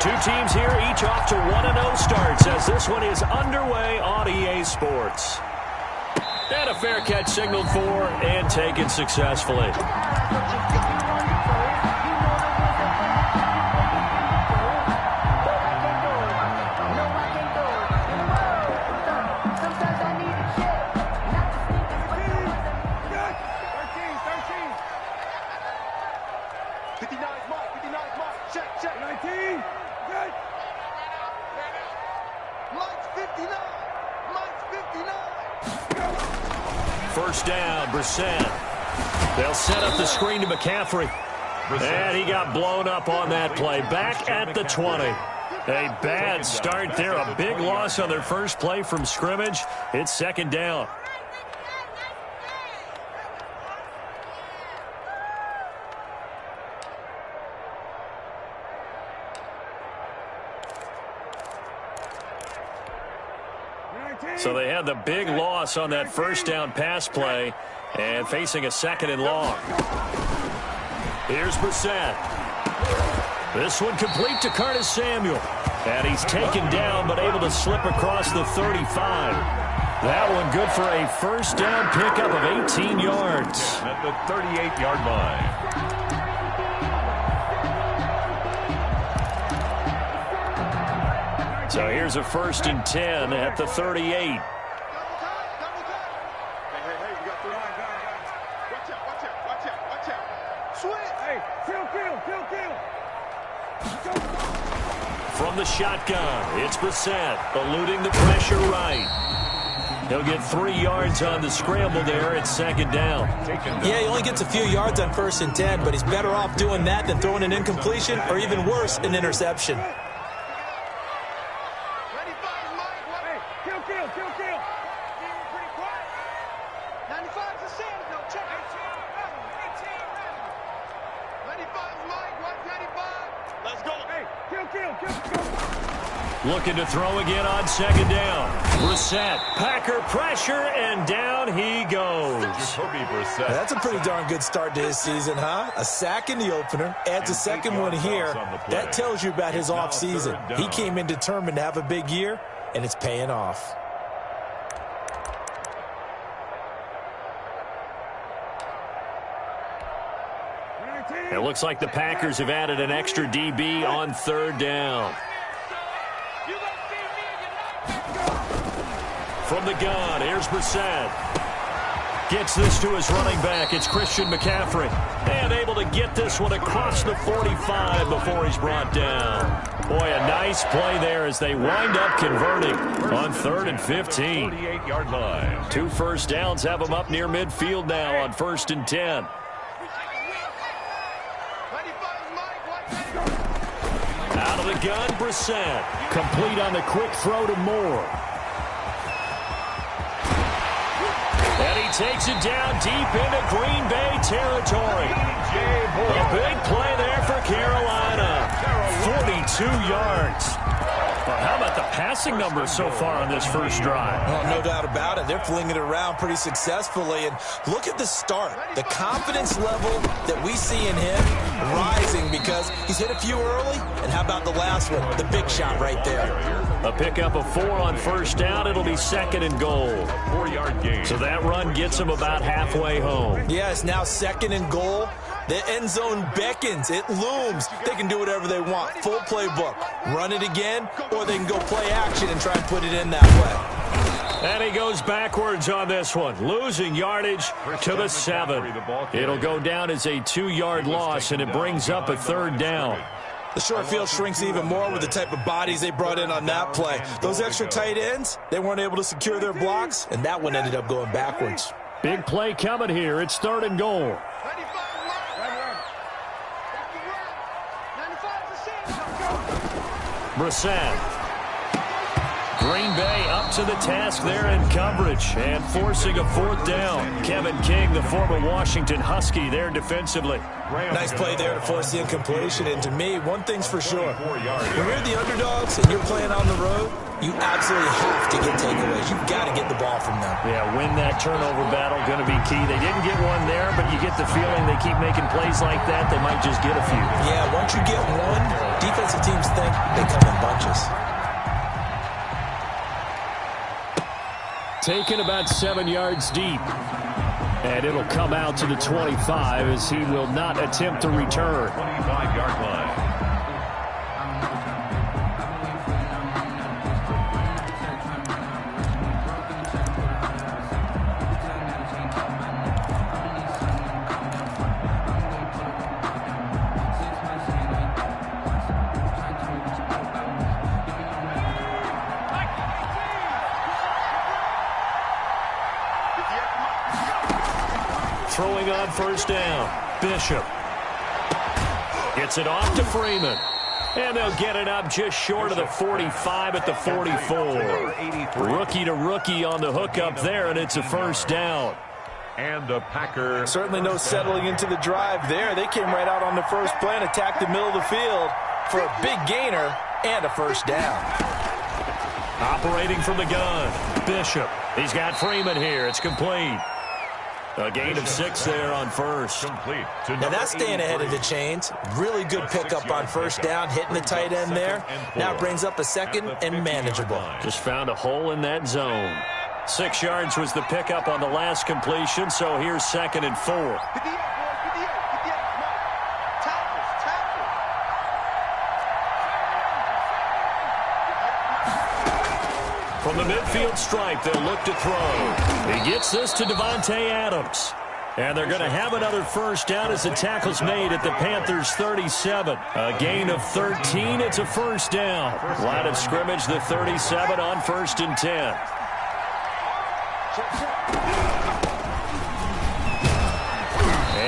Two teams here, each off to 1-0 starts as this one is underway on EA Sports. And a fair catch signaled for and taken successfully. First down, Brissett. They'll set up the screen to McCaffrey. And he got blown up on that play. Back at the 20. A bad start there. A big loss on their first play from scrimmage. It's second down. So they had the big loss on that first down pass play and facing a second and long. Here's Brissett. This one complete to Curtis Samuel. And he's taken down but able to slip across the 35. That one good for a first down pickup of 18 yards. At the 38-yard line. So here's a 1st and 10 at the 38. From the shotgun, it's Brissett, eluding the pressure right. He'll get 3 yards on the scramble there. It's second down. Yeah, he only gets a few yards on 1st and 10, but he's better off doing that than throwing an incompletion or even worse, an interception. Looking to throw again on second down. Brissett, Packer pressure, and down he goes. That's a pretty darn good start to his season, huh? A sack in the opener, adds a second one here. That tells you about his offseason. He came in determined to have a big year, and it's paying off. It looks like the Packers have added an extra DB on third down. From the gun, here's Brissett. Gets this to his running back. It's Christian McCaffrey. And able to get this one across the 45 before he's brought down. Boy, a nice play there as they wind up converting on 3rd and 15. 48-yard line. 2 first downs have them up near midfield now on 1st and 10. Out of the gun, Brissett. Complete on the quick throw to Moore. And he takes it down deep into Green Bay territory. A big play there for Carolina. 42 yards. Well, how about the passing numbers so far on this first drive? Well, no doubt about it. They're flinging it around pretty successfully. And look at the start. The confidence level that we see in him rising because he's hit a few early. And how about the last one? The big shot right there. A pickup of 4 on first down. It'll be 2nd and goal. 4-yard gain. So that run gets him about halfway home. Yeah, it's now 2nd and goal. The end zone beckons. It looms. They can do whatever they want. Full playbook. Run it again, or they can go play action and try and put it in that way. And he goes backwards on this one, losing yardage to the 7. It'll go down as a 2-yard loss, and it brings up a 3rd down. The short field shrinks even more with the type of bodies they brought in on that play. Those extra tight ends, they weren't able to secure their blocks, and that one ended up going backwards. Big play coming here. It's 3rd and goal. Brissett. Green Bay up to the task there in coverage and forcing a fourth down. Kevin King, the former Washington Husky, there defensively. Nice play there to force the incompletion. And to me, one thing's for sure. When you're the underdogs and you're playing on the road, you absolutely have to get takeaways. You've got to get the ball from them. Yeah, win that turnover battle, going to be key. They didn't get one there, but you get the feeling they keep making plays like that, they might just get a few. Yeah, once you get one, defensive teams think they come in bunches. Taken about 7 yards deep. And it'll come out to the 25 as he will not attempt to return. 25-yard line. Throwing on first down. Bishop gets it off to Freeman. And they'll get it up just short of the 45 at the 44. Rookie to rookie on the hookup there, and it's a first down. And the Packers. Certainly no settling into the drive there. They came right out on the first play and attacked the middle of the field for a big gainer and a first down. Operating from the gun. Bishop. He's got Freeman here. It's complete. A gain of 6 there on first. Complete. Now that's staying ahead of the chains. Really good pickup on first down, hitting the tight end there. Now it brings up a second and manageable. Just found a hole in that zone. 6 yards was the pickup on the last completion, so here's 2nd and 4. From the midfield stripe, they'll look to throw. He gets this to Devontae Adams. And they're going to have another first down as the tackle's made at the Panthers' 37. A gain of 13. It's a first down. Line of scrimmage, the 37 on 1st and 10.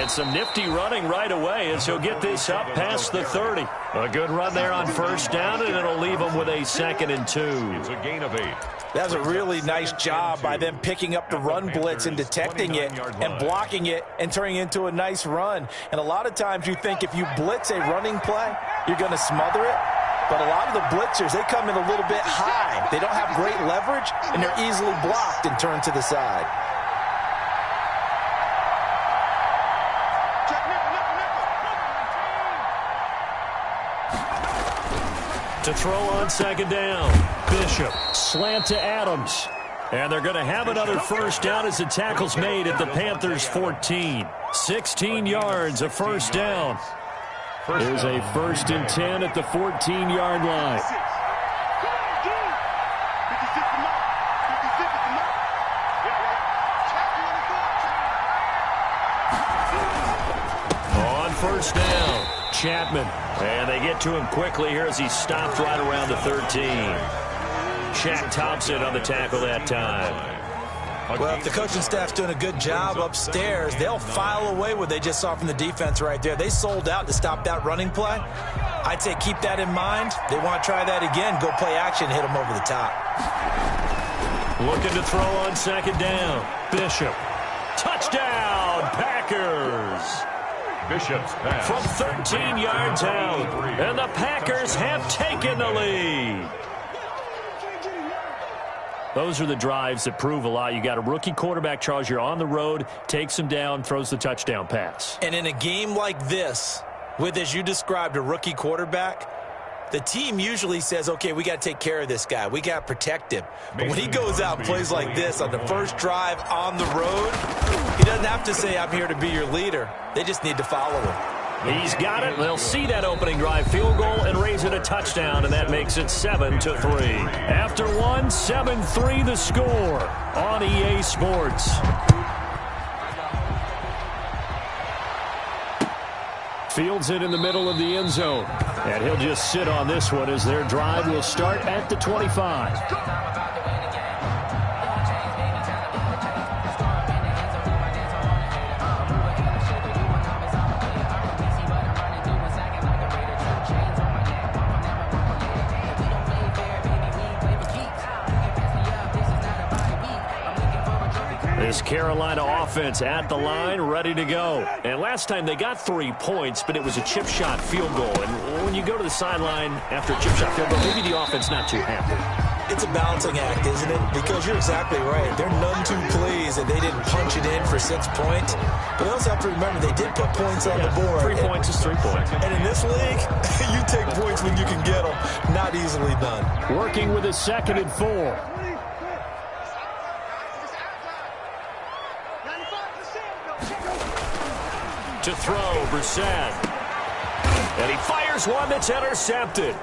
And some nifty running right away as he'll get this up past the 30. A good run there on first down, and it'll leave him with a 2nd and 2. It's a gain of 8. That was a really nice job by them picking up the run blitz and detecting it and blocking it and turning it into a nice run. And a lot of times you think if you blitz a running play, you're going to smother it. But a lot of the blitzers, they come in a little bit high. They don't have great leverage, and they're easily blocked and turned to the side. To throw on 2nd down. Bishop, slant to Adams. And they're going to have another first down as the tackle's made at the Panthers' 14. 16 yards, a first down. There's a 1st and 10 at the 14-yard line. On first down, Chapman. And they get to him quickly here as he stopped right around the 13. Shaq Thompson on the tackle that time. Well, if the coaching staff's doing a good job upstairs, they'll file away what they just saw from the defense right there. They sold out to stop that running play. I'd say keep that in mind. They want to try that again, go play action, hit them over the top. Looking to throw on 2nd down. Bishop. Touchdown, Packers. Bishop's pass. From 13 yards out. And the Packers have taken the lead. Those are the drives that prove a lot. You got a rookie quarterback, Charles. You're on the road, takes him down, throws the touchdown pass. And in a game like this, with, as you described, a rookie quarterback, the team usually says, okay, we got to take care of this guy. We got to protect him. But when he goes out and plays like this on the first drive on the road, he doesn't have to say, I'm here to be your leader. They just need to follow him. He's got it. They'll see that opening drive field goal and raise it a touchdown, and that makes it 7-3. After one, 7-3 the score on EA Sports. Fields it in the middle of the end zone. And he'll just sit on this one as their drive will start at the 25. This Carolina offense at the line, ready to go. And last time they got 3 points, but it was a chip shot field goal. And when you go to the sideline after a chip shot field goal, maybe the offense not too happy. It's a balancing act, isn't it? Because you're exactly right. They're none too pleased that they didn't punch it in for 6 points. But they also have to remember they did put points on the board. 3 points is 3 points. And in this league, you take points when you can get them. Not easily done. Working with a 2nd and 4. To throw, Brissett. And he fires one that's intercepted.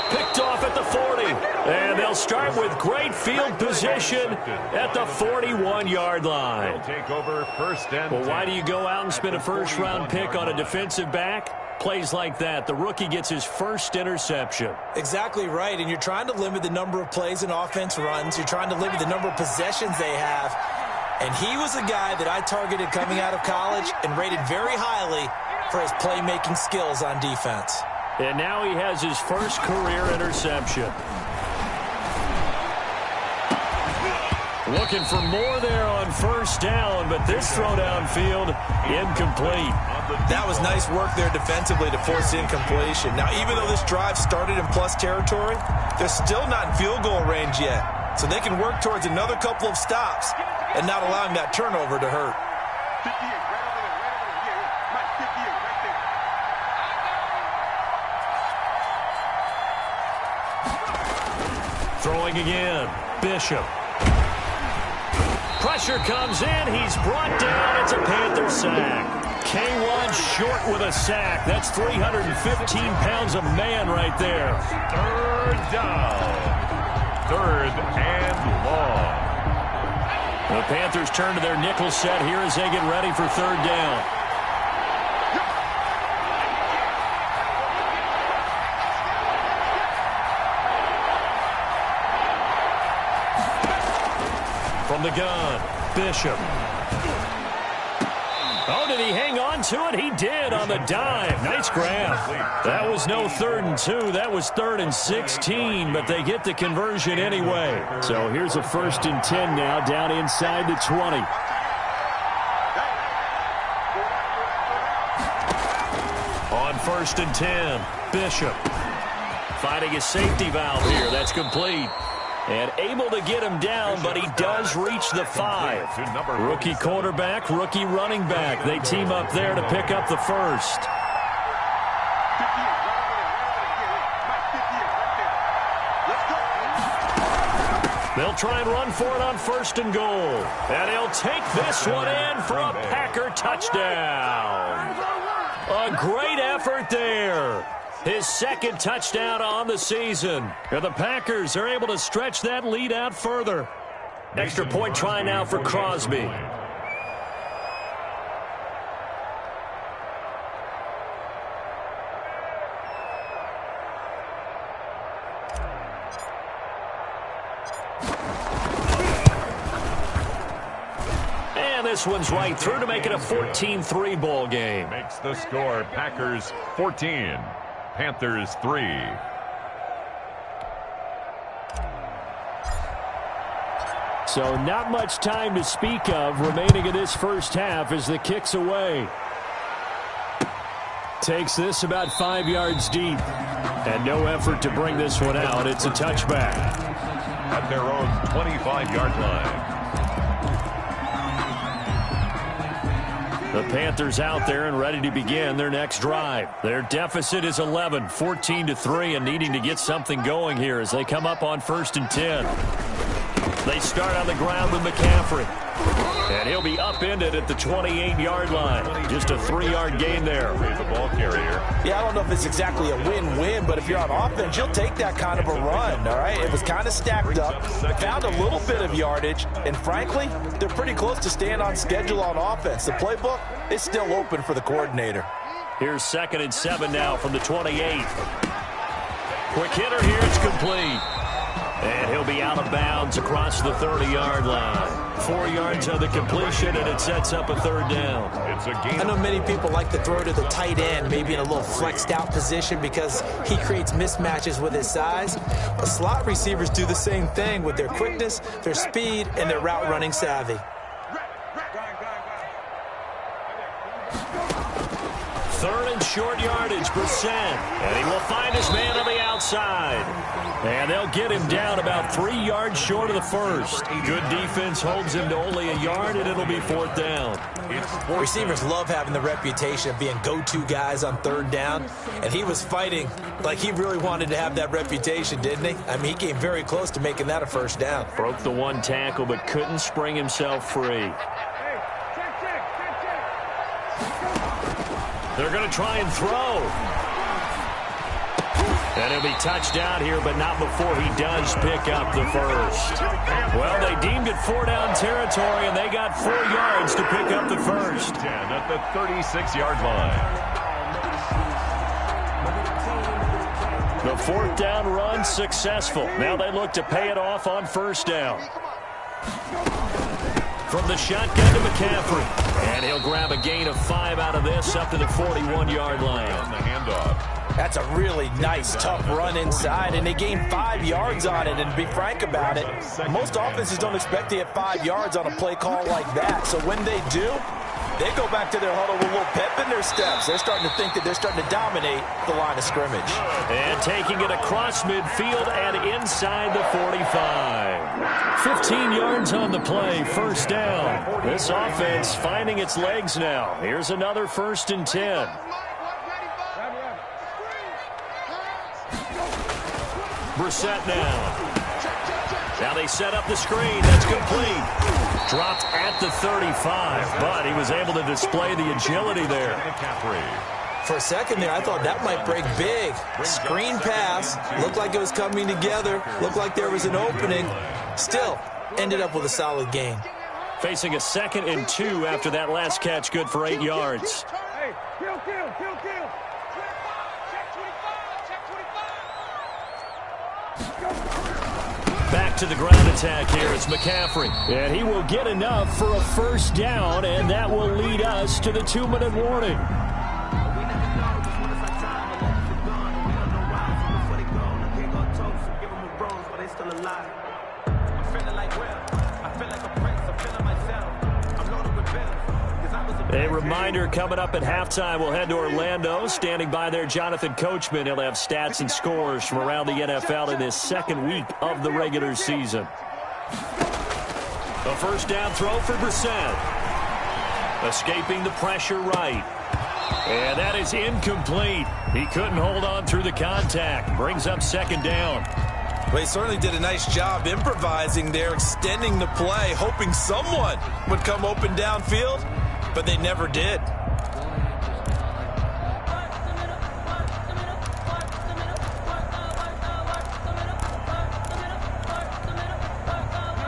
Picked off at the 40. And they'll start with great field position at the 41-yard line. Take over 1st and 10. Well, why do you go out and spend a first-round pick on a defensive back? Plays like that. The rookie gets his first interception. Exactly right. And you're trying to limit the number of plays and offense runs. You're trying to limit the number of possessions they have. And he was a guy that I targeted coming out of college and rated very highly for his playmaking skills on defense. And now he has his first career interception. Looking for more there on 1st down, but this throw downfield incomplete. That was nice work there defensively to force incompletion. Now, even though this drive started in plus territory, they're still not in field goal range yet. So they can work towards another couple of stops and not allowing that turnover to hurt. Throwing again, Bishop. Pressure comes in, he's brought down, it's a Panther sack. K1 short with a sack. That's 315 pounds of man right there. 3rd down. 3rd and long. The Panthers turn to their nickel set here as they get ready for 3rd down. From the gun, Bishop. Oh, did he hang on to it? He did on the dive. Nice grab. That was no 3rd and 2. That was 3rd and 16, but they get the conversion anyway. So here's a 1st and 10 now, down inside the 20. On 1st and 10, Bishop. Finding a safety valve here. That's complete. And able to get him down, but he does reach the 5. Rookie quarterback, rookie running back. They team up there to pick up the 1st. They'll try and run for it on 1st and goal. And he'll take this one in for a Packer touchdown. A great effort there. His 2nd touchdown on the season. And the Packers are able to stretch that lead out further. Extra point try now for Crosby. And this one's right through to make it a 14-3 ball game. Makes the score Packers 14. Panthers 3. So not much time to speak of remaining in this 1st half as the kick's away. Takes this about 5 yards deep. And no effort to bring this one out. It's a touchback. At their own 25-yard line. The Panthers out there and ready to begin their next drive. Their deficit is 11, 14-3, and needing to get something going here as they come up on 1st and 10. They start on the ground with McCaffrey. And he'll be upended at the 28-yard line. Just a 3-yard gain there. The ball carrier. Yeah, I don't know if it's exactly a win-win, but if you're on offense, you'll take that kind of a run, all right? It was kind of stacked up, found a little bit of yardage, and frankly, they're pretty close to staying on schedule on offense. The playbook is still open for the coordinator. Here's 2nd and 7 now from the 28. Quick hitter here, it's complete. And he'll be out of bounds across the 30-yard line. 4 yards on the completion, and it sets up a 3rd down. It's a game. I know many people like to throw to the tight end, maybe in a little flexed out position because he creates mismatches with his size. But slot receivers do the same thing with their quickness, their speed, and their route running savvy. Third and short yardage, Brissett. And he will find his man on the outside. And they'll get him down about 3 yards short of the first. Good defense holds him to only a yard, and it'll be fourth down. Receivers love having the reputation of being go-to guys on third down, and he was fighting like he really wanted to have that reputation, didn't he? I mean, he came very close to making that a first down. Broke the one tackle, but couldn't spring himself free. They're going to try and throw. And he'll be touched down here, but not before he does pick up the first. Well, they deemed it 4-down territory, and they got 4 yards to pick up the first. 10 at the 36-yard line. The fourth down run successful. Now they look to pay it off on first down. From the shotgun to McCaffrey. And he'll grab a gain of 5 out of this up to the 41-yard line. On the handoff. That's a really nice, tough run inside, and they gained 5 yards on it. And to be frank about it, most offenses don't expect to get 5 yards on a play call like that. So when they do, they go back to their huddle with a little pep in their steps. They're starting to think that they're starting to dominate the line of scrimmage. And taking it across midfield and inside the 45. 15 yards on the play, first down. This offense finding its legs now. Here's another 1st and 10. Brissett now. Now they set up the screen. That's complete. Dropped at the 35, but he was able to display the agility there. For a second there, I thought that might break big. Screen pass. Looked like it was coming together. Looked like there was an opening. Still, ended up with a solid gain. Facing a 2nd and 2 after that last catch, good for 8 yards. Back to the ground attack here. It's McCaffrey. And he will get enough for a first down, and that will lead us to the 2-minute warning. A reminder, coming up at halftime, we'll head to Orlando. Standing by there, Jonathan Coachman. He'll have stats and scores from around the NFL in this 2nd week of the regular season. A first down throw for Brissett. Escaping the pressure right. And that is incomplete. He couldn't hold on through the contact. Brings up 2nd down. Well, he certainly did a nice job improvising there, extending the play, hoping someone would come open downfield. But they never did.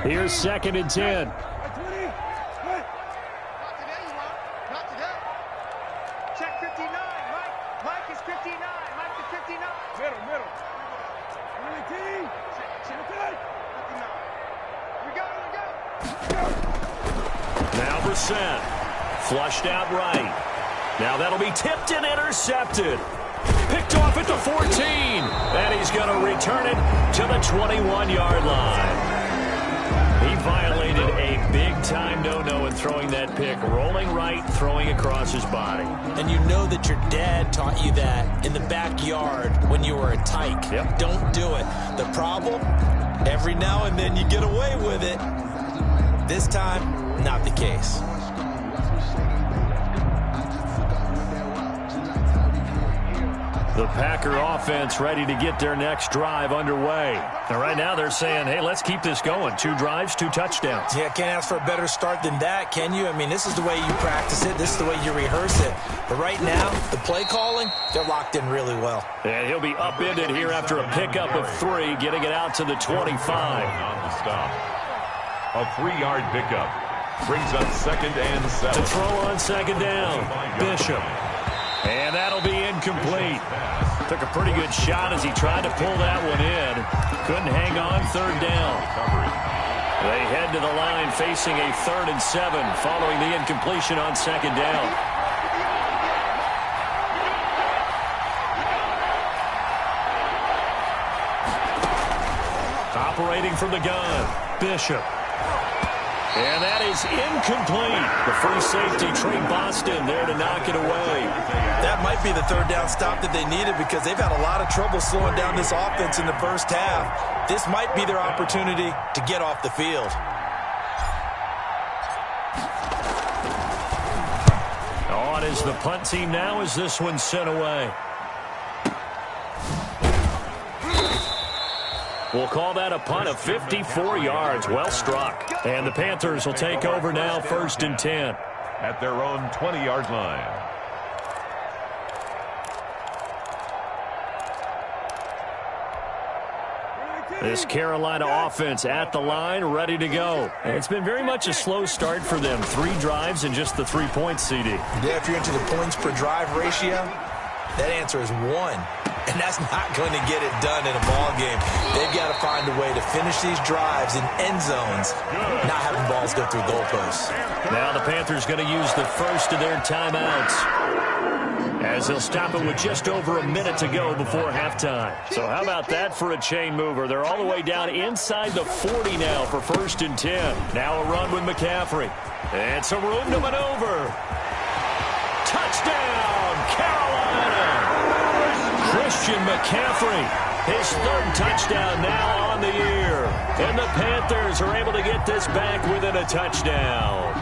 Here's 2nd and 10. Check 59. Mike is 59. Mike is 59. Middle. Now Brissett. Flushed out right. Now that'll be tipped and intercepted. Picked off at the 14. And he's going to return it to the 21-yard line. He violated a big-time no-no in throwing that pick. Rolling right, throwing across his body. And you know that your dad taught you that in the backyard when you were a tyke. Yep. Don't do it. The problem, every now and then you get away with it. This time, not the case. The Packer offense ready to get their next drive underway. And right now they're saying, hey, let's keep this going. 2 drives, 2 touchdowns. Yeah, can't ask for a better start than that, can you? I mean, this is the way you practice it. This is the way you rehearse it. But right now, the play calling, they're locked in really well. And he'll be upended here after a pickup of 3, getting it out to the 25. On the stop. A 3-yard pickup. Brings up 2nd and 7. To throw on 2nd down, Bishop. And that'll be incomplete. Took a pretty good shot as he tried to pull that one in. Couldn't hang on, 3rd down. They head to the line facing a 3rd and 7 following the incompletion on 2nd down. Operating from the gun, Bishop. And that is incomplete. The free safety, Trey Boston, there to knock it away. That might be the third down stop that they needed because they've had a lot of trouble slowing down this offense in the first half. This might be their opportunity to get off the field. On is the punt team now as this one's sent away. We'll call that a punt of 54 yards. Well struck. And the Panthers will take over now, 1st and 10. At their own 20-yard line. This Carolina offense at the line, ready to go. And it's been very much a slow start for them. 3 drives and just the 3 points, CD. Yeah, if you're into the points per drive ratio, that answer is 1. And that's not going to get it done in a ball game. They've got to find a way to finish these drives in end zones, not having balls go through goalposts. Now the Panthers going to use the first of their timeouts, as they'll stop it with just over a minute to go before halftime. So how about that for a chain mover? They're all the way down inside the 40 now for 1st and 10. Now a run with McCaffrey. And some room to maneuver. Touchdown, Carolina! Christian McCaffrey, his 3rd touchdown now on the year. And the Panthers are able to get this back within a touchdown.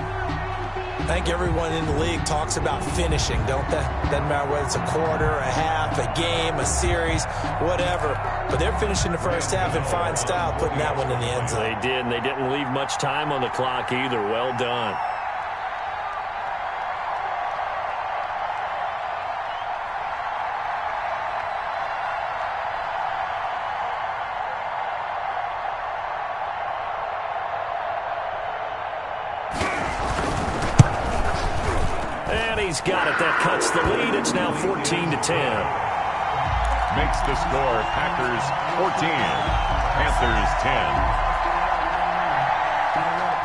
I think everyone in the league talks about finishing, don't they? Doesn't matter whether it's a quarter, a half, a game, a series, whatever. But they're finishing the first half in fine style, putting that one in the end zone. They did, and they didn't leave much time on the clock either. Well done. He's got it. That cuts the lead. It's now 14-10. Makes the score Packers 14, Panthers 10.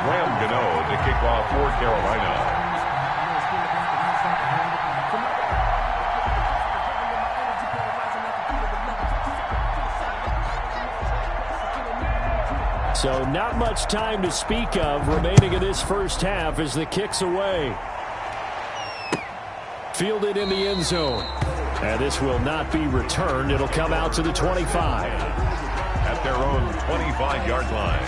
Graham Gano to kick off for Carolina. So not much time to speak of remaining in this first half as the kick's away. Fielded in the end zone. And this will not be returned. It'll come out to the 25. At their own 25-yard line.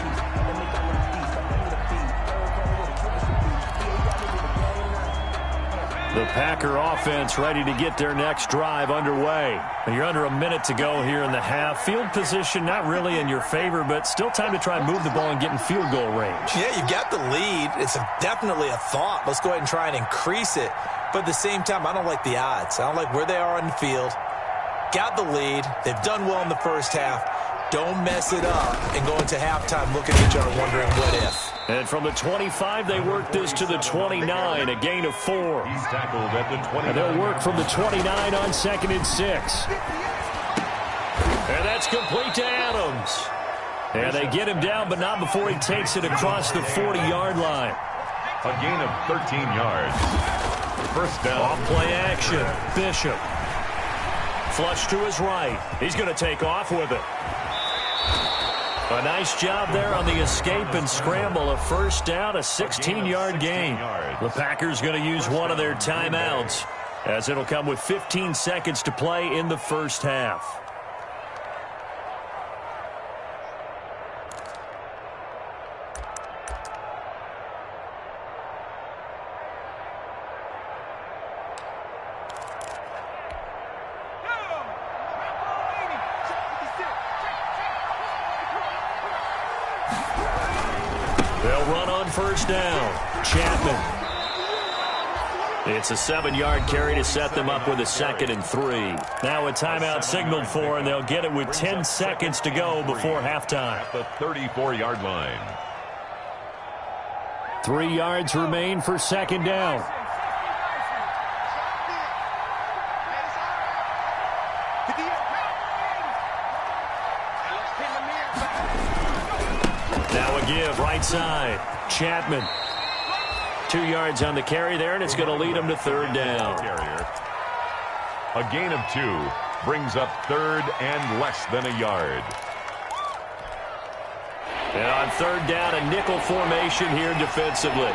The Packer offense ready to get their next drive underway. You're under a minute to go here in the half. Field position not really in your favor, but still time to try and move the ball and get in field goal range. Yeah, you've got the lead. It's definitely a thought. Let's go ahead and try and increase it. But at the same time, I don't like the odds. I don't like where they are on the field. Got the lead. They've done well in the first half. Don't mess it up and go into halftime looking at each other wondering what if. And from the 25, they work this to the 29, a gain of 4. He's tackled at the 29. And they'll work from the 29 on 2nd and 6. And that's complete to Adams. And they get him down, but not before he takes it across the 40-yard line. A gain of 13 yards. First down. Off play action. Bishop. Flush to his right. He's going to take off with it. A nice job there on the escape and scramble. A first down, a 16-yard gain. The Packers going to use one of their timeouts, as it'll come with 15 seconds to play in the first half. They'll run on first down. Chapman. It's a 7-yard carry to set them up with a 2nd and 3. Now a timeout signaled for, and they'll get it with 10 seconds to go before halftime. At the 34-yard line. 3 yards remain for 2nd down. Now a give, right side. Chapman. 2 yards on the carry there, and it's going to lead them to 3rd down. A gain of 2 brings up 3rd and less than a yard. And on third down, a nickel formation here defensively.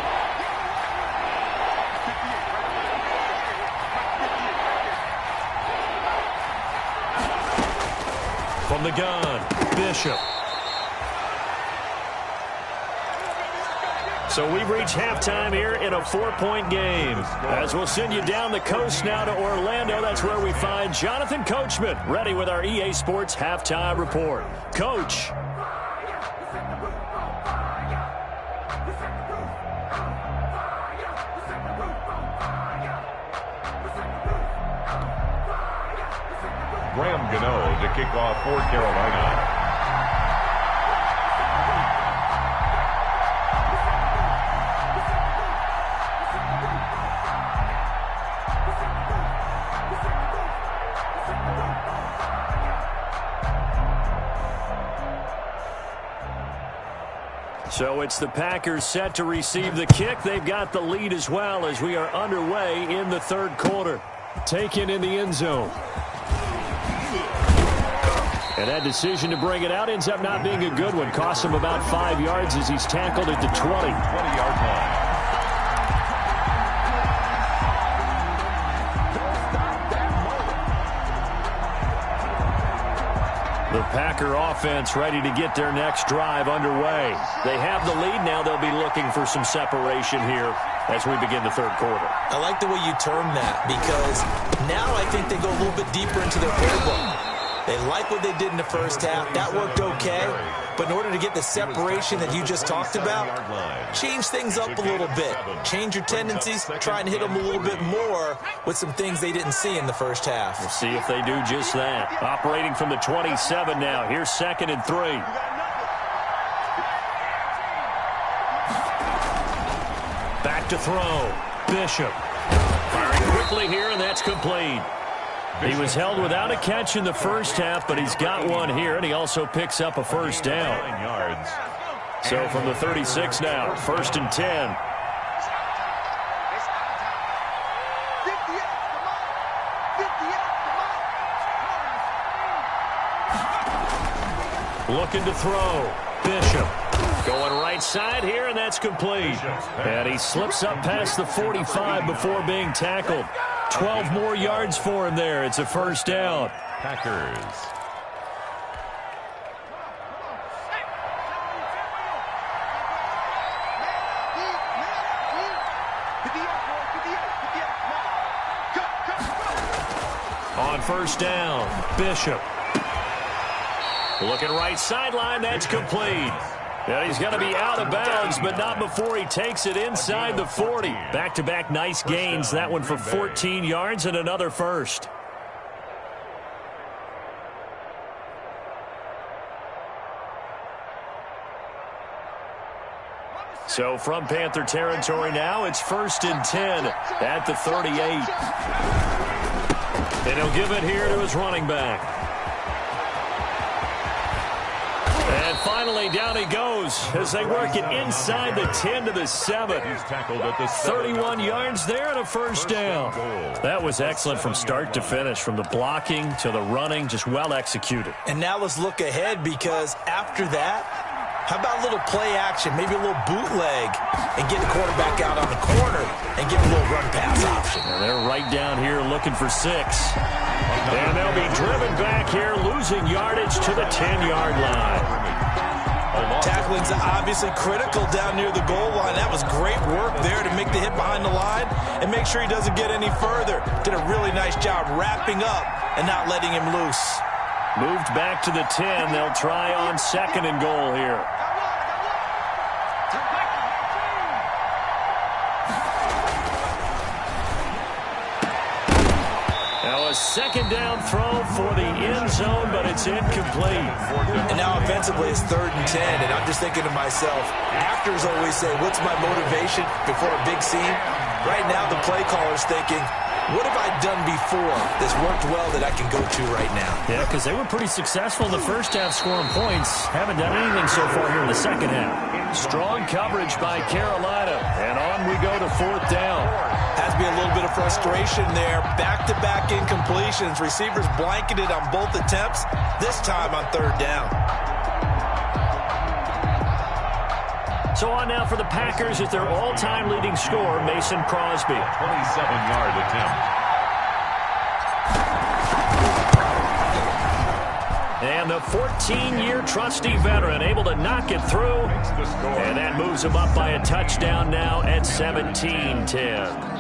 From the gun, Bishop. So we've reached halftime here in a 4-point game. As we'll send you down the coast now to Orlando, that's where we find Jonathan Coachman, ready with our EA Sports Halftime Report. Coach. Graham Gano to kick off for Carolina. So it's the Packers set to receive the kick. They've got the lead as well as we are underway in the third quarter. Taken in the end zone. And that decision to bring it out ends up not being a good one. Costs him about 5 yards as he's tackled at the 20-yard line. The Packer offense ready to get their next drive underway. They have the lead now. They'll be looking for some separation here as we begin the third quarter. I like the way you term that because now I think they go a little bit deeper into their playbook. They like what they did in the first half. That worked okay. But in order to get the separation that you just talked about, change things up a little bit. Change your tendencies. Try and hit them a little bit more with some things they didn't see in the first half. We'll see if they do just that. Operating from the 27 now. Here's 2nd and 3. Back to throw. Bishop. Firing quickly here, and that's complete. He was held without a catch in the first half, but he's got one here, and he also picks up a first down. 9 yards. So from the 36 now, 1st and 10. Looking to throw. Bishop. Going right side here, and that's complete. And he slips up past the 45 before being tackled. 12 more yards for him there. It's a first down. Packers. On first down, Bishop. Looking right sideline, that's complete. And he's going to be out of bounds, but not before he takes it inside the 40. Back-to-back nice gains. That one for 14 yards and another first. So from Panther territory now, it's 1st and 10 at the 38. And he'll give it here to his running back. And finally, down he goes as they work it inside the 10 to the 7. He's tackled at the 31 yards there and a first down. That was excellent from start to finish, from the blocking to the running, just well executed. And now let's look ahead because after that, how about a little play action, maybe a little bootleg, and get the quarterback out on the corner and give him a little run pass option. And they're right down here looking for 6. And they'll be driven back here, losing yardage to the 10-yard line. Tackling's obviously critical down near the goal line. That was great work there to make the hit behind the line and make sure he doesn't get any further. Did a really nice job wrapping up and not letting him loose. Moved back to the 10. They'll try on 2nd and goal here. Now a 2nd down throw for the end zone, but it's incomplete. And now offensively it's 3rd and 10, and I'm just thinking to myself, actors always say, what's my motivation before a big scene? Right now the play caller's thinking, what have I done before that's worked well that I can go to right now? Yeah, because they were pretty successful in the first half scoring points. Haven't done anything so far here in the second half. Strong coverage by Carolina. And on we go to 4th down. Has to be a little bit of frustration there. Back-to-back incompletions. Receivers blanketed on both attempts. This time on 3rd down. So on now for the Packers is their all-time leading scorer, Mason Crosby. 27-yard attempt. And the 14-year trusty veteran able to knock it through. And that moves him up by a touchdown now at 17-10.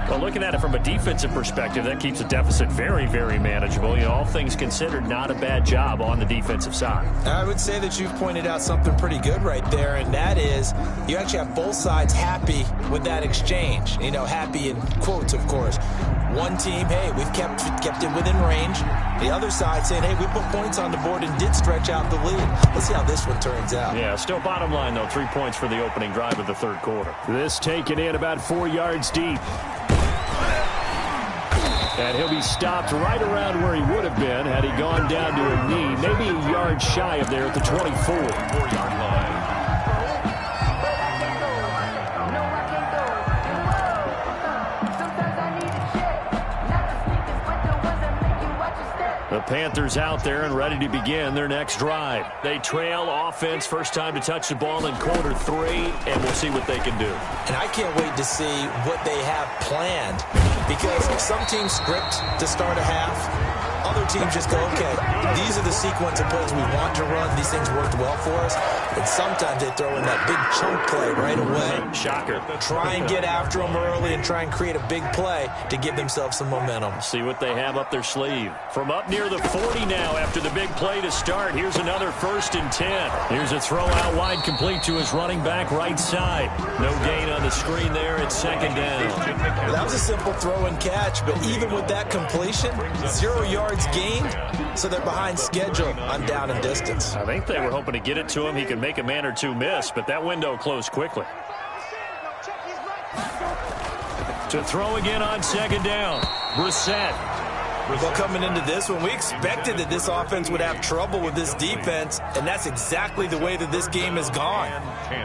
Well, looking at it from a defensive perspective, that keeps the deficit very, very manageable. You know, all things considered, not a bad job on the defensive side. I would say that you've pointed out something pretty good right there, and that is you actually have both sides happy with that exchange. You know, happy in quotes, of course. One team, hey, we've kept it within range. The other side saying, hey, we put points on the board and did stretch out the lead. Let's see how this one turns out. Yeah, still bottom line, though, 3 points for the opening drive of the third quarter. This taken in about 4 yards deep. And he'll be stopped right around where he would have been had he gone down to a knee, maybe a yard shy of there at the 24. 4-yard line. The Panthers out there and ready to begin their next drive. They trail offense, first time to touch the ball in quarter 3, and we'll see what they can do. And I can't wait to see what they have planned, because some teams script to start a half. Other teams just go, okay, these are the sequence of plays we want to run. These things worked well for us. And sometimes they throw in that big chunk play right away. Shocker. Try and get after them early and try and create a big play to give themselves some momentum. See what they have up their sleeve. From up near the 40 now after the big play to start. Here's another 1st and 10. Here's a throw out wide complete to his running back right side. No gain on the screen there. It's 2nd down. Well, that was a simple throw and catch, but even with that completion, 0 yards gained, so they're behind schedule on down and distance. I think they were hoping to get it to him. He could make a man or two miss, but that window closed quickly. To throw again on 2nd down. Brissett. Well, coming into this one, we expected that this offense would have trouble with this defense, and that's exactly the way that this game has gone.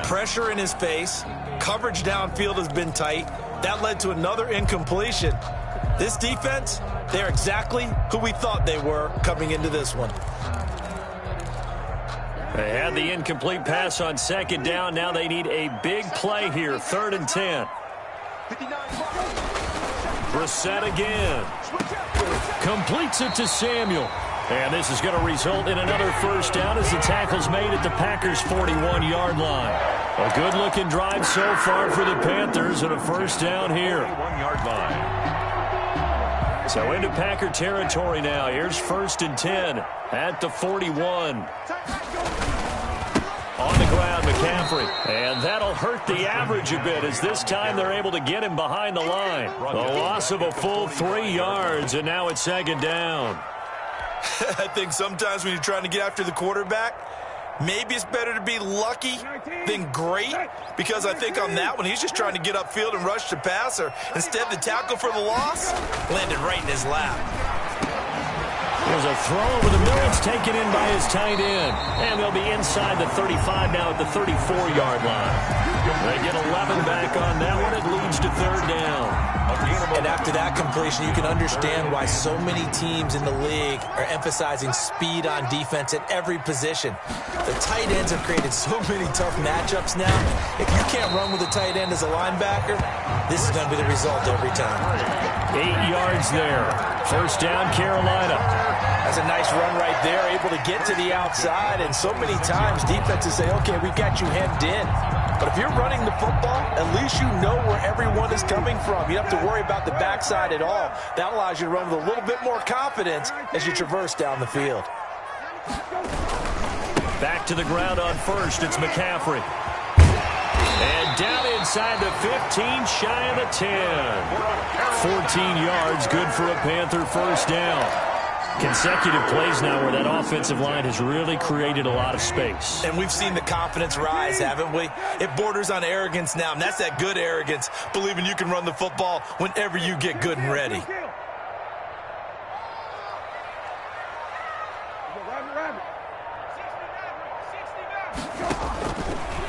Pressure in his face. Coverage downfield has been tight. That led to another incompletion. This defense, they're exactly who we thought they were coming into this one. They had the incomplete pass on 2nd down. Now they need a big play here. 3rd and 10. Brissett again. Completes it to Samuel. And this is going to result in another 1st down as the tackle's made at the Packers' 41-yard line. A good-looking drive so far for the Panthers and a 1st down here. 1-yard line. So into Packer territory now. Here's 1st and 10 at the 41. On the ground, McCaffrey. And that'll hurt the average a bit as this time they're able to get him behind the line. A loss of a full 3 yards, and now it's 2nd down. I think sometimes when you're trying to get after the quarterback, maybe it's better to be lucky than great, because I think on that one, he's just trying to get upfield and rush the passer. Instead, the tackle for the loss landed right in his lap. There's a throw over the middle. It's taken in by his tight end. And they'll be inside the 35 now at the 34-yard line. They get 11 back on that one. It leads to 3rd down. And after that completion, you can understand why so many teams in the league are emphasizing speed on defense at every position. The tight ends have created so many tough matchups now. If you can't run with a tight end as a linebacker, this is going to be the result every time. 8 yards there. 1st down, Carolina. That's a nice run right there, able to get to the outside. And so many times defenses say, okay, we've got you hemmed in. But if you're running the football, at least you know where everyone is coming from. You don't have to worry about the backside at all. That allows you to run with a little bit more confidence as you traverse down the field. Back to the ground on 1st. It's McCaffrey. And down inside the 15, shy of the 10. 14 yards, good for a Panther 1st down. Consecutive plays now where that offensive line has really created a lot of space. And we've seen the confidence rise, haven't we? It borders on arrogance now, and that's that good arrogance, believing you can run the football whenever you get good and ready.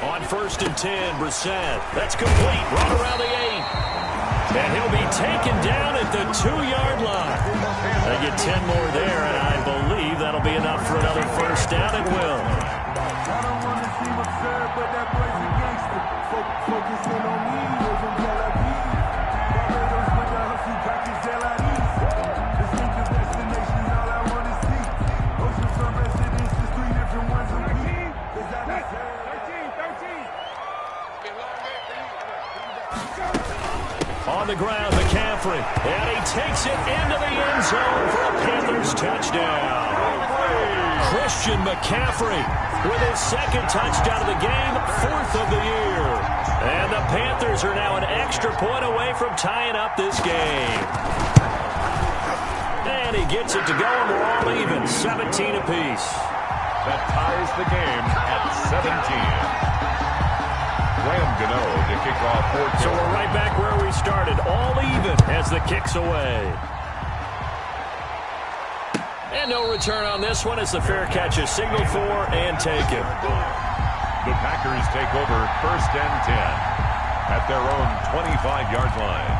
On 1st and 10, Brissett. That's complete. Run around the 8. And he'll be taken down at the 2-yard line. They get 10 more there, and I believe that'll be enough for another 1st down. It will. Focusing on me, we're from Tel Aviv. Barbados with the hustle, practice Tel Aviv. Distinctive destinations, all I want to see. Oceanfront residences, 3 different ones a week. Is that the same? 13. On the ground, McCaffrey. And he takes it into the end zone for a Panthers touchdown. Christian McCaffrey with his second touchdown of the game, 4th of the year. And the Panthers are now an extra point away from tying up this game. And he gets it to go, and we're all even, 17 apiece. That ties the game at 17. Graham Gano to kick off 4. So we're right back where we started, all even as the kick's away. And no return on this one as the fair catch is signaled for and taken. The Packers take over 1st and 10 at their own 25-yard line.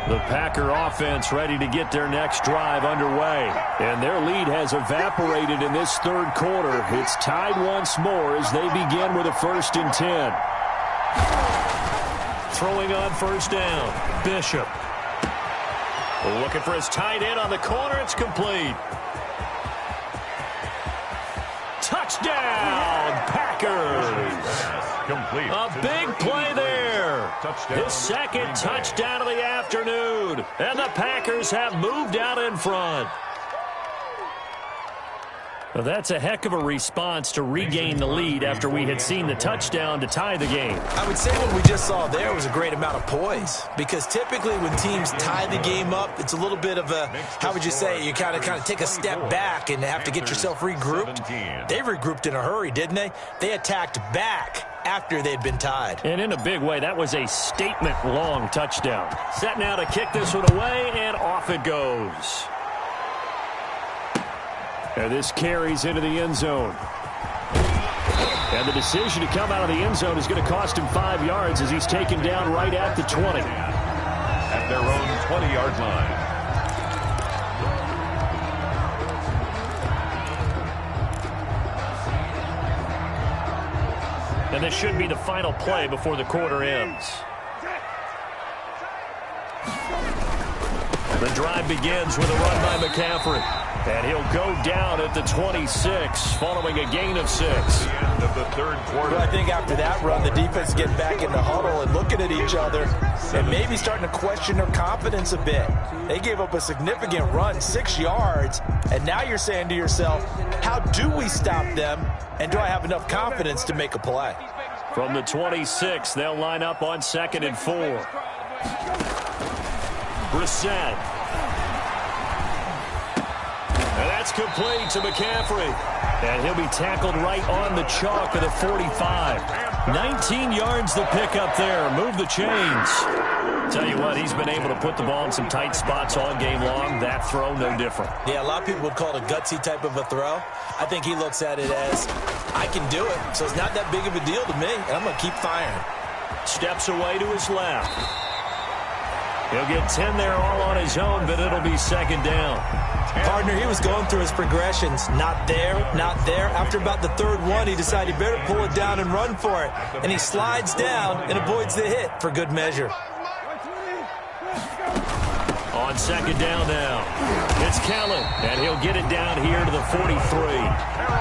The Packer offense ready to get their next drive underway. And their lead has evaporated in this 3rd quarter. It's tied once more as they begin with a 1st and 10. Throwing on 1st down, Bishop. Looking for his tight end on the corner. It's complete. Touchdown, Packers. Complete. A big play there. His second touchdown of the afternoon. And the Packers have moved out in front. Well, that's a heck of a response to regain the lead after we had seen the touchdown to tie the game. I would say what we just saw there was a great amount of poise, because typically when teams tie the game up, it's a little bit of a, how would you say, you kind of take a step back and have to get yourself regrouped. They regrouped in a hurry, didn't they? They attacked back after they'd been tied. And in a big way, that was a statement-long touchdown. Set now to kick this one away, and off it goes. And this carries into the end zone. And the decision to come out of the end zone is going to cost him 5 yards as he's taken down right at the 20. At their own 20-yard line. And this should be the final play before the quarter ends. The drive begins with a run by McCaffrey. And he'll go down at the 26 following a gain of 6. The end of the 3rd quarter. Well, I think after that run, the defense getting back in the huddle and looking at each other and maybe starting to question their confidence a bit. They gave up a significant run, 6 yards, and now you're saying to yourself, how do we stop them, and do I have enough confidence to make a play? From the 26, they'll line up on 2nd and 4. Brissett. And that's complete to McCaffrey. And he'll be tackled right on the chalk of the 45. 19 yards the pick up there. Move the chains. Tell you what, he's been able to put the ball in some tight spots all game long. That throw, no different. Yeah, a lot of people would call it a gutsy type of a throw. I think he looks at it as, I can do it, so it's not that big of a deal to me, and I'm going to keep firing. Steps away to his left. He'll get 10 there all on his own, but it'll be 2nd down. Partner, he was going through his progressions. Not there, not there. After about the 3rd one, he decided he better pull it down and run for it. And he slides down and avoids the hit for good measure. On 2nd down now, it's Kelly, and he'll get it down here to the 43.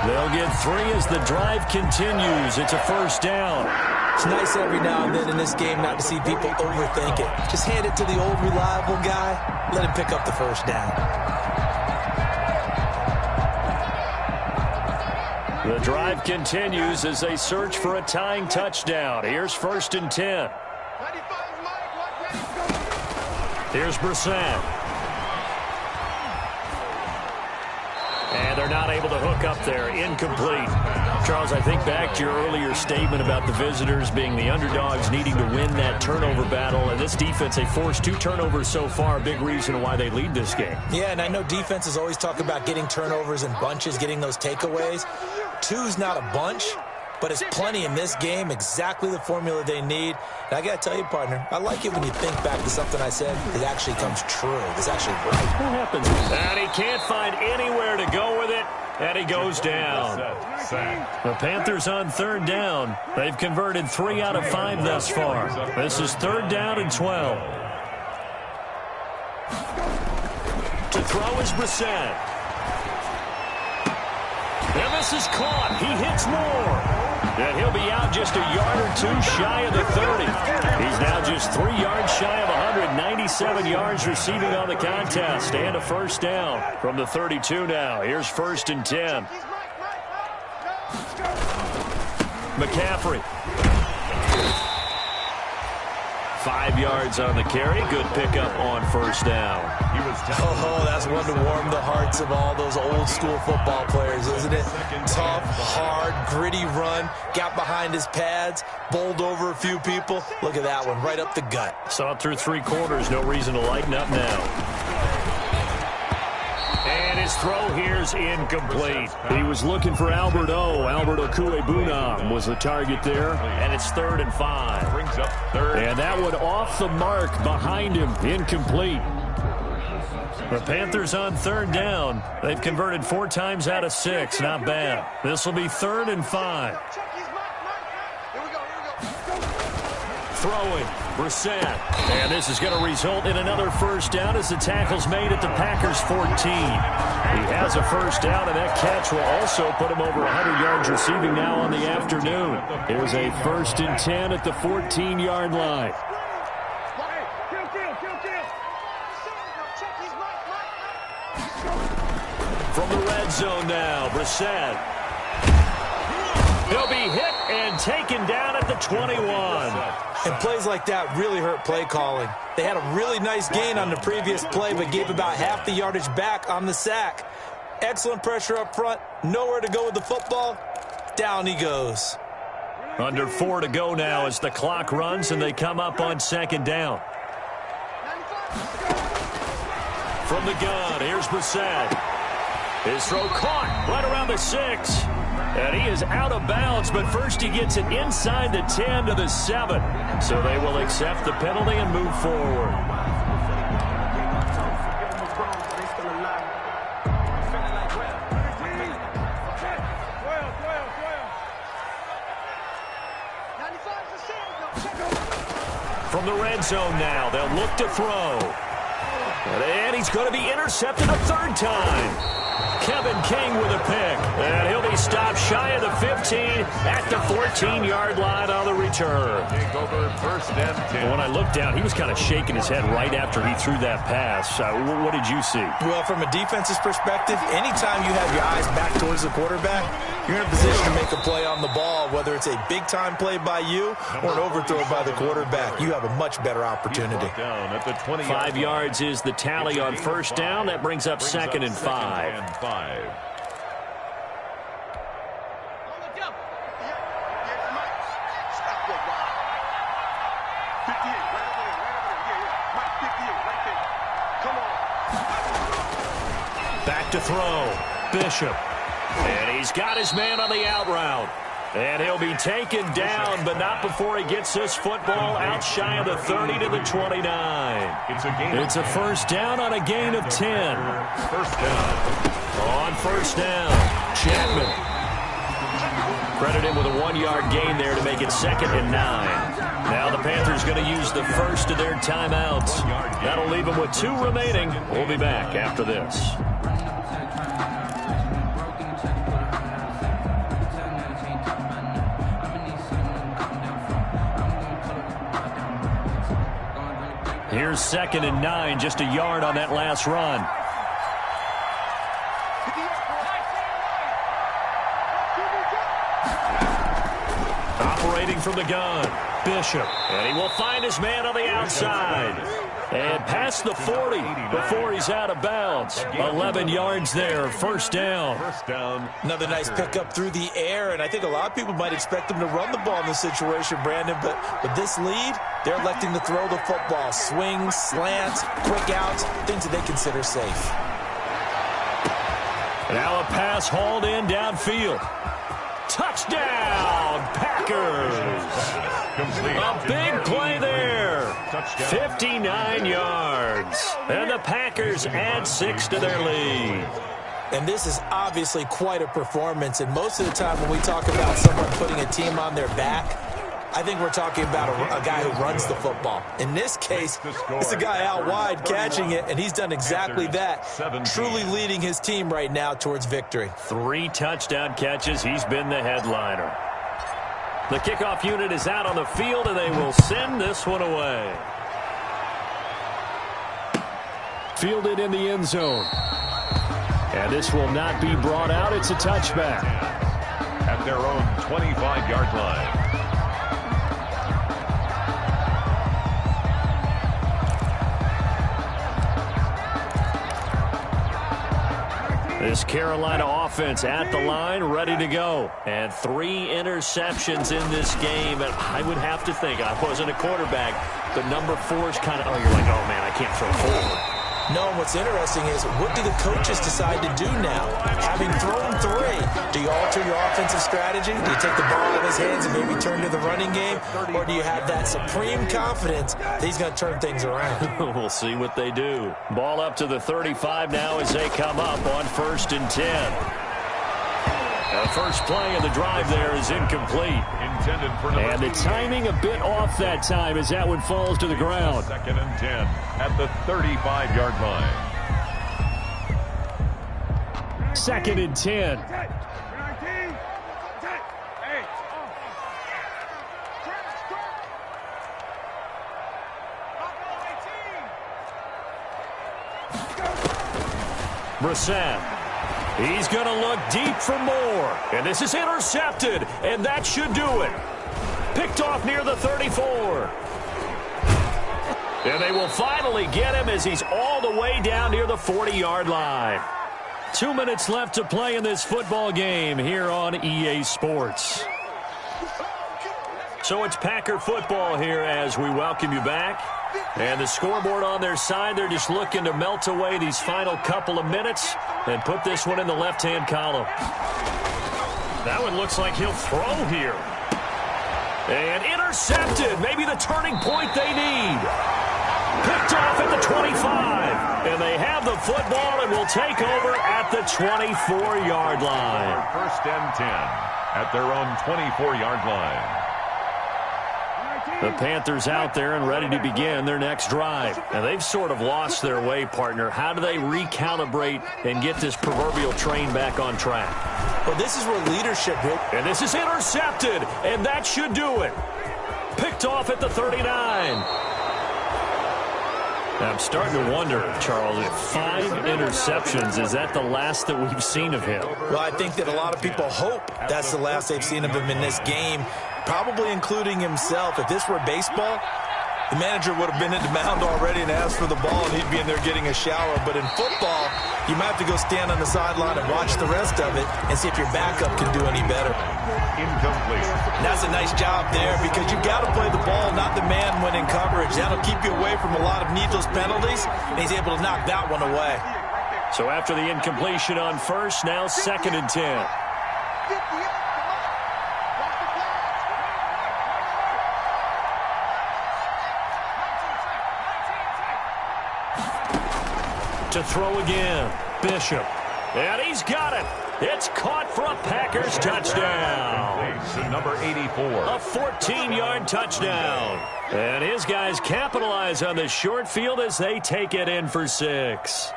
They'll get 3 as the drive continues. It's a 1st down. It's nice every now and then in this game not to see people overthink it. Just hand it to the old reliable guy. Let him pick up the 1st down. The drive continues as they search for a tying touchdown. Here's 1st and 10. Here's Brissett. And they're not able to hook up there. Incomplete. Charles, I think back to your earlier statement about the visitors being the underdogs needing to win that turnover battle. And this defense, they forced 2 turnovers so far. A big reason why they lead this game. Yeah, and I know defenses always talk about getting turnovers in bunches, getting those takeaways. 2's not a bunch, but it's plenty in this game, exactly the formula they need. And I got to tell you, partner, I like it when you think back to something I said. It actually comes true. It's actually right. What happens? And he can't find anywhere to go with it, and he goes down. The Panthers on third down. They've converted 3 out of 5 thus far. This is 3rd down and 12. To throw is Brissett. And this is caught. He hits more. And he'll be out just a yard or 2 shy of the 30. He's now just 3 yards shy of 197 yards receiving on the contest. And a first down from the 32 now. Here's 1st and 10. McCaffrey. 5 yards on the carry. Good pickup on 1st down. Oh, that's one to warm the hearts of all those old school football players, isn't it? Tough, hard, gritty run. Got behind his pads, bowled over a few people. Look at that one, right up the gut. Saw it through 3 quarters. No reason to lighten up now. And his throw here's incomplete. He was looking for Albert Okuebunam was the target there. And it's 3rd and 5. Brings up 3rd. And that one off the mark behind him. Incomplete. The Panthers on 3rd down. They've converted 4 times out of 6. Not bad. This will be 3rd and 5. Throwing. Brissett. And this is going to result in another first down as the tackle's made at the Packers 14. He has a first down, and that catch will also put him over 100 yards receiving now on the afternoon. Here's a 1st and 10 at the 14-yard line. From the red zone now, Brissett. He'll be hit and taken down at the 21. And plays like that really hurt play calling. They had a really nice gain on the previous play, but gave about half the yardage back on the sack. Excellent pressure up front. Nowhere to go with the football. Down he goes. Under 4 to go now as the clock runs and they come up on 2nd down. From the gun, here's Brissett. His throw caught right around the 6. And he is out of bounds, but first he gets it inside the 10 to the 7. So they will accept the penalty and move forward. From the red zone now, they'll look to throw. And he's going to be intercepted a 3rd time. Kevin King with a pick. And he'll be stopped shy of the 15 at the 14-yard line on the return. Take over 1st and 10. When I looked down, he was kind of shaking his head right after he threw that pass. What did you see? Well, from a defense's perspective, anytime you have your eyes back towards the quarterback, you're in a position to make a play on the ball, whether it's a big-time play by you or an overthrow by the quarterback. You have a much better opportunity. Down at the 20. 5 yards is the tally on 1st down. That brings up 2nd and 5. Back to throw. Bishop. And he's got his man on the out route. And he'll be taken down, but not before he gets this football out shy of the 30 to the 29. It's a first down on a gain of 10. First down. On 1st down, Chapman. Credit him with a 1-yard gain there to make it 2nd and 9. Now the Panthers going to use the first of their timeouts. That'll leave them with 2 remaining. We'll be back after this. Here's 2nd and 9, just a yard on that last run. Operating from the gun, Bishop. And he will find his man on the outside. And past the 40 before he's out of bounds. 11 yards there, 1st down. First down. Another nice pickup through the air, and I think a lot of people might expect him to run the ball in this situation, Brandon, but with this lead, they're electing to throw the football. Swings, slants, quick outs, things that they consider safe. Now a pass hauled in downfield. Touchdown! Touchdown, Packers. A big play there. 59 yards. And the Packers add 6 to their lead. And this is obviously quite a performance. And most of the time when we talk about someone putting a team on their back, I think we're talking about a guy who runs the football. In this case, it's a guy out wide catching it, and he's done exactly that, truly leading his team right now towards victory. 3 touchdown catches. He's been the headliner. The kickoff unit is out on the field, and they will send this one away. Fielded in the end zone. And this will not be brought out. It's a touchback. At their own 25-yard line. This Carolina offense at the line, ready to go. And 3 interceptions in this game. And I would have to think, I wasn't a quarterback, but number 4 is kind of, you're like, oh, man, I can't throw forward. No, and what's interesting is, what do the coaches decide to do now? Having thrown 3, do you alter your offensive strategy? Do you take the ball out of his hands and maybe turn to the running game? Or do you have that supreme confidence that he's going to turn things around? We'll see what they do. Ball up to the 35 now as they come up on 1st and 10. The first play of the drive there is incomplete. Intended for and the timing a bit off that time as that one falls to the ground. 2nd and 10 at the 35-yard line. 2nd and 10. Brissett. He's going to look deep for more. And this is intercepted. And that should do it. Picked off near the 34. And they will finally get him as he's all the way down near the 40-yard line. 2 minutes left to play in this football game here on EA Sports. So it's Packer football here as we welcome you back. And the scoreboard on their side, they're just looking to melt away these final couple of minutes and put this one in the left-hand column. That one looks like he'll throw here. And intercepted. Maybe the turning point they need. Picked off at the 25. And they have the football and will take over at the 24-yard line. 1st and 10 at their own 24-yard line. The Panthers out there and ready to begin their next drive. And they've sort of lost their way, partner. How do they recalibrate and get this proverbial train back on track? Well, this is where leadership hit. And this is intercepted, and that should do it. Picked off at the 39. I'm starting to wonder, Charles, if 5 interceptions, is that the last that we've seen of him? Well, I think that a lot of people hope that's the last they've seen of him in this game, probably including himself. If this were baseball, the manager would have been at the mound already and asked for the ball, and he'd be in there getting a shower. But in football, you might have to go stand on the sideline and watch the rest of it and see if your backup can do any better. Incomplete. And that's a nice job there because you've got to play the ball, not the man when in coverage. That'll keep you away from a lot of needless penalties, and he's able to knock that one away. So after the incompletion on 1st, now 2nd and 10. To throw again, Bishop. And he's got it. It's caught for a Packers touchdown. Number 84. A 14-yard touchdown. And his guys capitalize on the short field as they take it in for 6.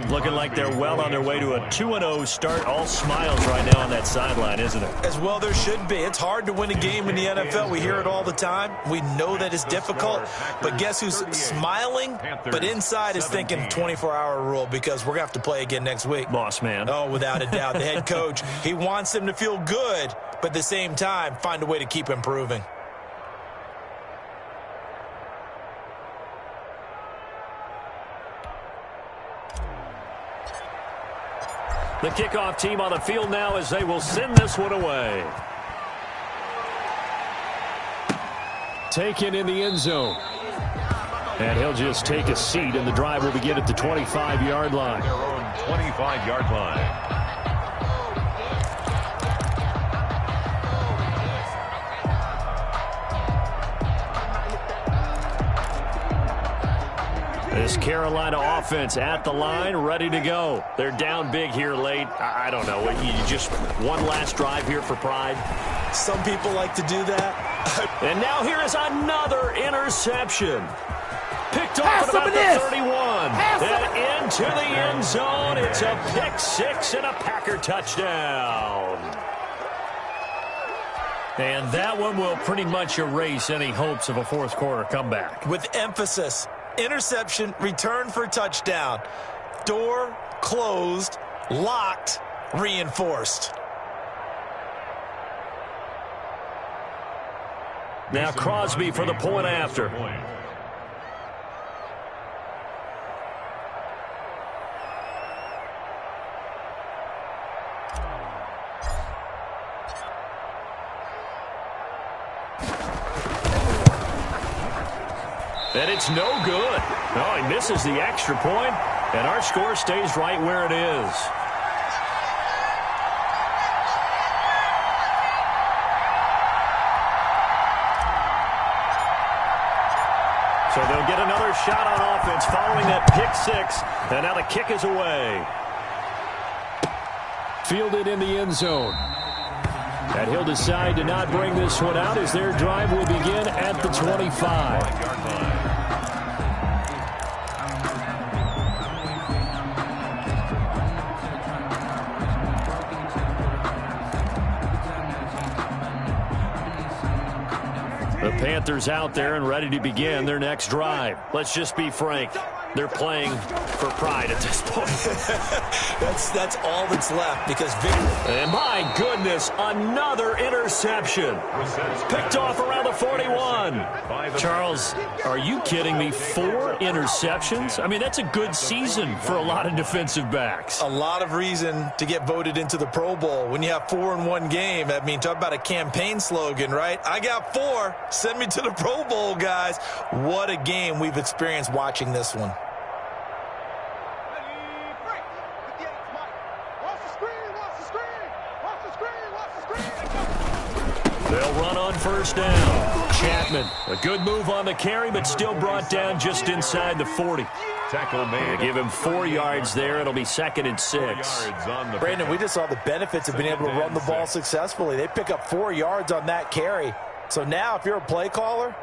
Looking like they're well on their way to a 2-0 start. All smiles right now on that sideline, isn't it? As well there should be. It's hard to win a game in the NFL. We hear it all the time. We know that it's difficult. But guess who's smiling? But inside is thinking 24-hour rule because we're going to have to play again next week. Boss man. Oh, without a doubt. The head coach, he wants them to feel good, but at the same time, find a way to keep improving. The kickoff team on the field now as they will send this one away. Taken in the end zone. And he'll just take a seat, and the drive will begin at the 25-yard line. Their own 25-yard line. This Carolina offense at the line, ready to go. They're down big here late. I don't know. You just one last drive here for pride? Some people like to do that. And now here is another interception. Picked off at about the 31. And into the end zone. It's a pick six and a Packer touchdown. And that one will pretty much erase any hopes of a fourth quarter comeback. With emphasis. Interception, return for touchdown. Door closed, locked, reinforced. Now Crosby for the point after. And it's no good. Oh, he misses the extra point, and our score stays right where it is. So they'll get another shot on offense following that pick six, and now the kick is away. Fielded in the end zone. And he'll decide to not bring this one out as their drive will begin at the 25. The Panthers out there and ready to begin their next drive. Let's just be frank. They're playing for pride at this point. That's all that's left because victory. And my goodness, another interception. Picked off around the 41. Charles, are you kidding me? 4 interceptions? I mean, that's a good season for a lot of defensive backs. A lot of reason to get voted into the Pro Bowl. When you have 4 in one game, I mean, talk about a campaign slogan, right? I got 4. Send me to the Pro Bowl, guys. What a game we've experienced watching this one. They'll run on first down. Chapman, a good move on the carry, but still brought down just inside the 40. Tackle made. They give him 4 yards there. It'll be 2nd and 6. Brandon, we just saw the benefits of being able to run the ball successfully. They pick up 4 yards on that carry. So now if you're a play caller,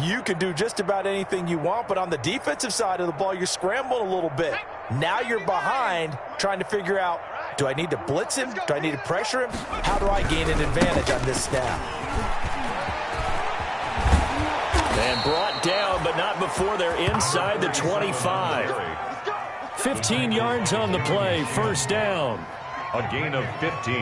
you can do just about anything you want, but on the defensive side of the ball, you're scrambling a little bit. Now you're behind trying to figure out, do I need to blitz him? Do I need to pressure him? How do I gain an advantage on this snap? And brought down, but not before they're inside the 25. 15 yards on the play, first down. A gain of 15.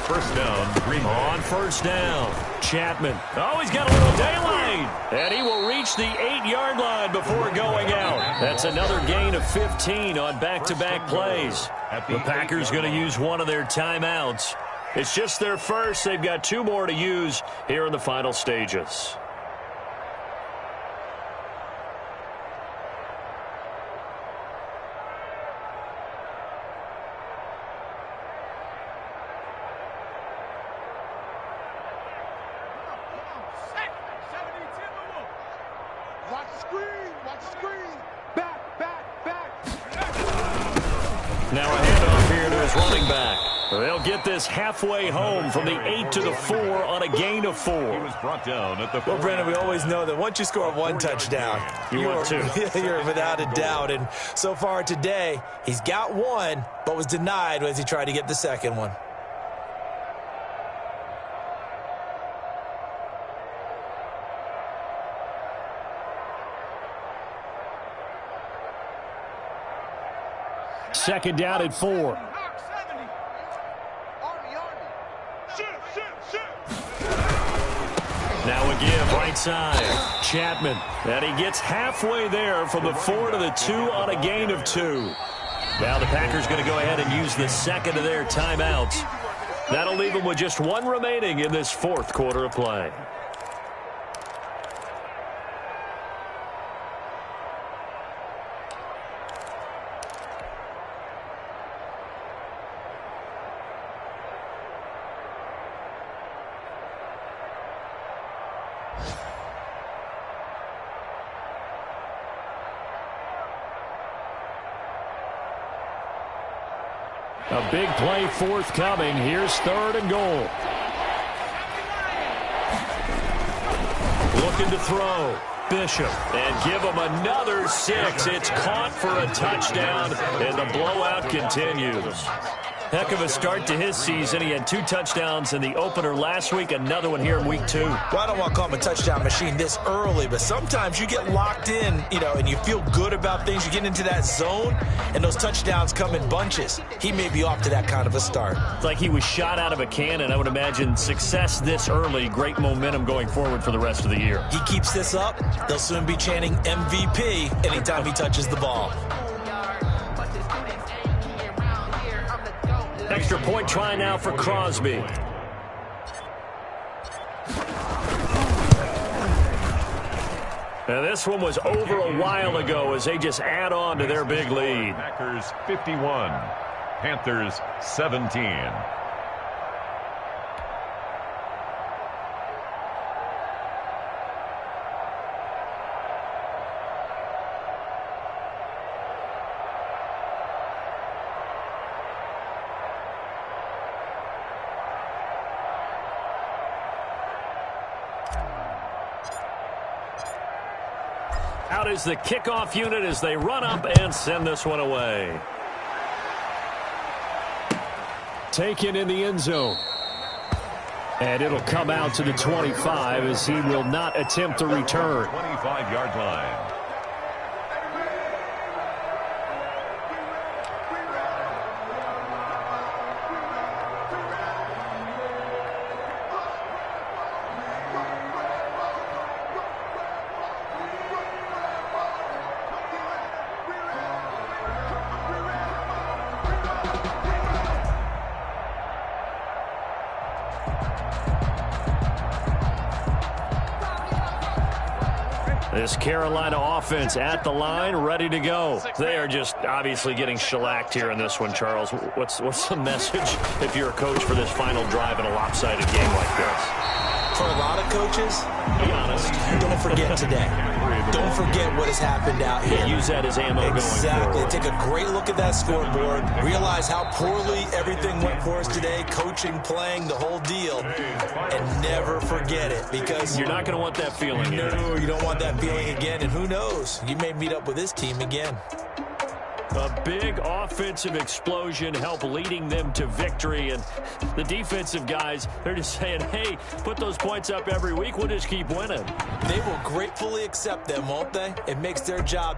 First down, Green Bay. On first down, Chapman. Oh, he's got a little daylight. And he will reach the 8-yard line before going out. That's another gain of 15 on back-to-back plays. The Packers going to use one of their timeouts. It's just their first. They've got 2 more to use here in the final stages. Now a handoff here to his running back. They'll get this halfway home from the 8 to the 4 on a gain of 4. He was brought down at the Well, Brandon, we always know that once you score 1 touchdown, want 2. You're without a doubt. And so far today, he's got 1, but was denied as he tried to get the second one. Second down at 4. Now again, right side, Chapman. And he gets halfway there from the 4 to the 2 on a gain of 2. Now the Packers going to go ahead and use the second of their timeouts. That'll leave them with just 1 remaining in this 4th quarter of play. A big play forthcoming. Here's 3rd and goal. Looking to throw. Bishop. And give him another 6. It's caught for a touchdown, and the blowout continues. Heck of a start to his season. He had 2 touchdowns in the opener last week, another one here in week 2. Well, I don't want to call him a touchdown machine this early, but sometimes you get locked in, and you feel good about things. You get into that zone, and those touchdowns come in bunches. He may be off to that kind of a start. It's like he was shot out of a cannon. I would imagine success this early, great momentum going forward for the rest of the year. He keeps this up, they'll soon be chanting MVP anytime he touches the ball. Extra point try now for Crosby. And this one was over a while ago as they just add on to their big lead. Packers 51, Panthers 17. Out is the kickoff unit as they run up and send this one away. Taken in the end zone. And it'll come out to the 25 as he will not attempt to return. 25-yard line. This Carolina offense at the line, ready to go. They are just obviously getting shellacked here in this one, Charles. What's the message if you're a coach for this final drive in a lopsided game like this? For a lot of coaches, be honest, don't forget today. Don't forget what has happened out here. Use that as ammo going forward. Take a great look at that scoreboard. Realize how poorly everything went for us today. Coaching, playing, the whole deal. And never forget it, because you're not going to want that feeling. No, you don't want that feeling again. And who knows? You may meet up with this team again. A big offensive explosion helped leading them to victory. And the defensive guys, they're just saying, hey, put those points up every week. We'll just keep winning. They will gratefully accept them, won't they? It makes their job